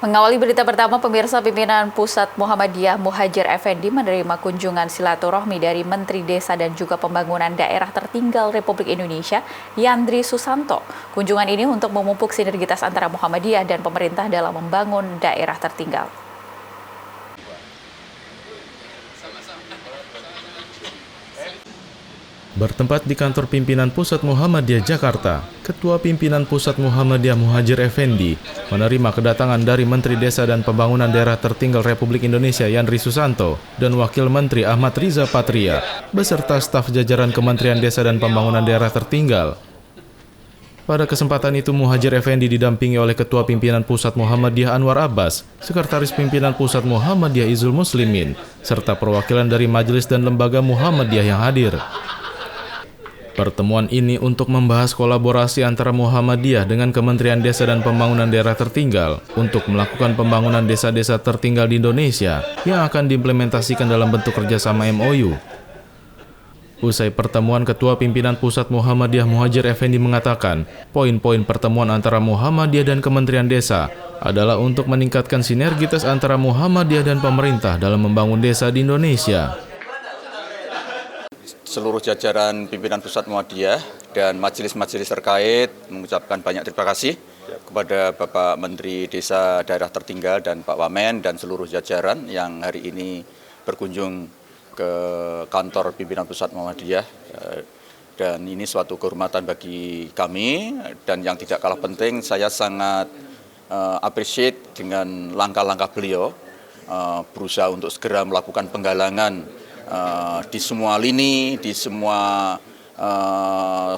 Mengawali berita pertama, pemirsa, pimpinan Pusat Muhammadiyah Muhadjir Effendi menerima kunjungan silaturahmi dari Menteri Desa dan juga Pembangunan Daerah Tertinggal Republik Indonesia, Yandri Susanto. Kunjungan ini untuk memupuk sinergitas antara Muhammadiyah dan pemerintah dalam membangun daerah tertinggal. Bertempat di kantor pimpinan Pusat Muhammadiyah Jakarta, Ketua Pimpinan Pusat Muhammadiyah Muhadjir Effendi menerima kedatangan dari Menteri Desa dan Pembangunan Daerah Tertinggal Republik Indonesia Yandri Susanto dan Wakil Menteri Ahmad Riza Patria, beserta staf jajaran Kementerian Desa dan Pembangunan Daerah Tertinggal. Pada kesempatan itu, Muhadjir Effendi didampingi oleh Ketua Pimpinan Pusat Muhammadiyah Anwar Abbas, Sekretaris Pimpinan Pusat Muhammadiyah Izul Muslimin, serta perwakilan dari majelis dan lembaga Muhammadiyah yang hadir. Pertemuan ini untuk membahas kolaborasi antara Muhammadiyah dengan Kementerian Desa dan Pembangunan Daerah Tertinggal untuk melakukan pembangunan desa-desa tertinggal di Indonesia yang akan diimplementasikan dalam bentuk kerjasama MOU. Usai pertemuan, Ketua Pimpinan Pusat Muhammadiyah Muhadjir Effendi mengatakan, poin-poin pertemuan antara Muhammadiyah dan Kementerian Desa adalah untuk meningkatkan sinergitas antara Muhammadiyah dan pemerintah dalam membangun desa di Indonesia. Seluruh jajaran pimpinan Pusat Muhammadiyah dan majelis-majelis terkait mengucapkan banyak terima kasih kepada Bapak Menteri Desa Daerah Tertinggal dan Pak Wamen dan seluruh jajaran yang hari ini berkunjung ke kantor pimpinan Pusat Muhammadiyah. Dan ini suatu kehormatan bagi kami, dan yang tidak kalah penting saya sangat appreciate dengan langkah-langkah beliau berusaha untuk segera melakukan penggalangan di semua lini, di semua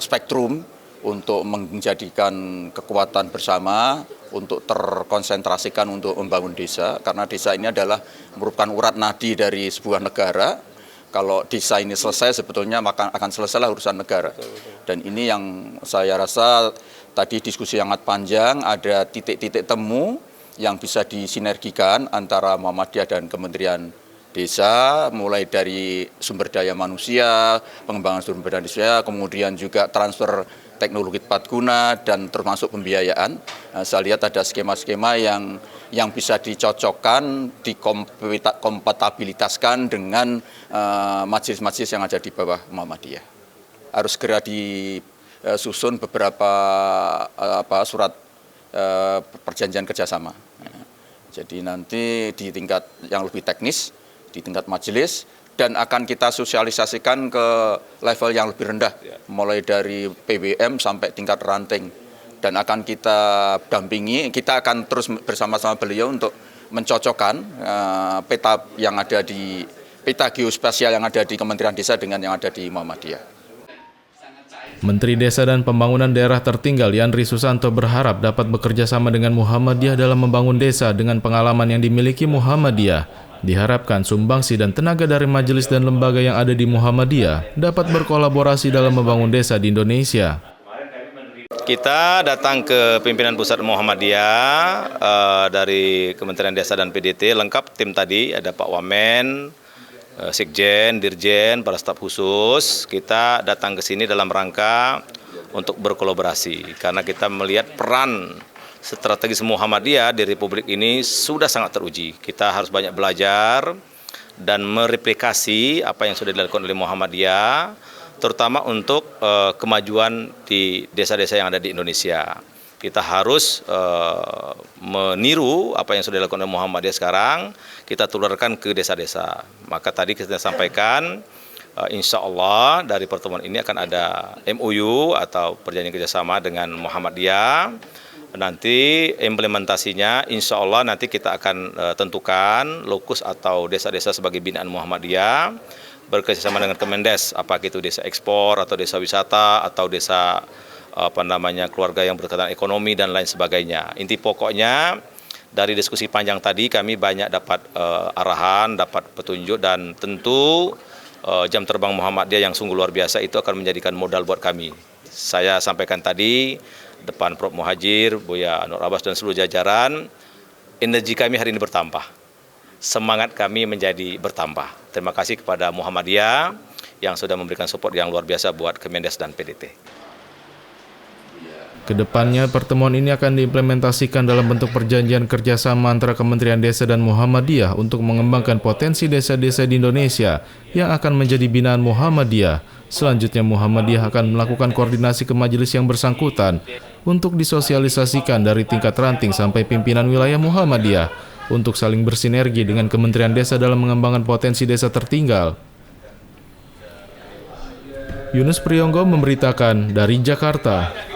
spektrum untuk menjadikan kekuatan bersama untuk terkonsentrasikan untuk membangun desa, karena desa ini adalah merupakan urat nadi dari sebuah negara. Kalau desa ini selesai, sebetulnya maka akan selesailah urusan negara. Dan ini yang saya rasa tadi diskusi yang sangat panjang, ada titik-titik temu yang bisa disinergikan antara Muhammadiyah dan Kementerian Desa, mulai dari sumber daya manusia, pengembangan sumber daya manusia, kemudian juga transfer teknologi tepat guna, dan termasuk pembiayaan. Saya lihat ada skema-skema yang bisa dicocokkan, dikompatibilitaskan dengan majelis-majelis yang ada di bawah Muhammadiyah. Harus segera disusun beberapa surat perjanjian kerjasama. Jadi nanti di tingkat yang lebih teknis, di tingkat majelis, dan akan kita sosialisasikan ke level yang lebih rendah, mulai dari PWM sampai tingkat ranting, dan akan kita dampingi. Kita akan terus bersama-sama beliau untuk mencocokkan peta yang ada di peta geospasial yang ada di Kementerian Desa dengan yang ada di Muhammadiyah. Menteri Desa dan Pembangunan Daerah Tertinggal Yandri Susanto berharap dapat bekerja sama dengan Muhammadiyah dalam membangun desa dengan pengalaman yang dimiliki Muhammadiyah. Diharapkan sumbangsi dan tenaga dari majelis dan lembaga yang ada di Muhammadiyah dapat berkolaborasi dalam membangun desa di Indonesia. Kita datang ke pimpinan Pusat Muhammadiyah dari Kementerian Desa dan PDT, lengkap tim tadi, ada Pak Wamen, Sekjen, Dirjen, para staf khusus. Kita datang ke sini dalam rangka untuk berkolaborasi, karena kita melihat peran strategis Muhammadiyah di Republik ini sudah sangat teruji. Kita harus banyak belajar dan mereplikasi apa yang sudah dilakukan oleh Muhammadiyah, terutama untuk kemajuan di desa-desa yang ada di Indonesia. Kita harus meniru apa yang sudah dilakukan oleh Muhammadiyah sekarang, kita tularkan ke desa-desa. Maka tadi kita sampaikan, insya Allah dari pertemuan ini akan ada MOU atau perjanjian kerjasama dengan Muhammadiyah. Nanti implementasinya insya Allah nanti kita akan tentukan lokus atau desa-desa sebagai binaan Muhammadiyah, bekerjasama dengan Kemendes, apakah itu desa ekspor atau desa wisata atau desa keluarga yang berkaitan ekonomi dan lain sebagainya. Inti pokoknya dari diskusi panjang tadi kami banyak dapat arahan, dapat petunjuk, dan tentu jam terbang Muhammadiyah yang sungguh luar biasa itu akan menjadikan modal buat kami. Saya sampaikan tadi depan Prof. Muhadjir, Buya Anwar Abbas dan seluruh jajaran, energi kami hari ini bertambah, semangat kami menjadi bertambah. Terima kasih kepada Muhammadiyah yang sudah memberikan support yang luar biasa buat Kemendes dan PDT. Kedepannya, pertemuan ini akan diimplementasikan dalam bentuk perjanjian kerjasama antara Kementerian Desa dan Muhammadiyah untuk mengembangkan potensi desa-desa di Indonesia yang akan menjadi binaan Muhammadiyah. Selanjutnya, Muhammadiyah akan melakukan koordinasi ke majelis yang bersangkutan untuk disosialisasikan dari tingkat ranting sampai pimpinan wilayah Muhammadiyah untuk saling bersinergi dengan Kementerian Desa dalam mengembangkan potensi desa tertinggal. Yunus Priyonggo memberitakan dari Jakarta.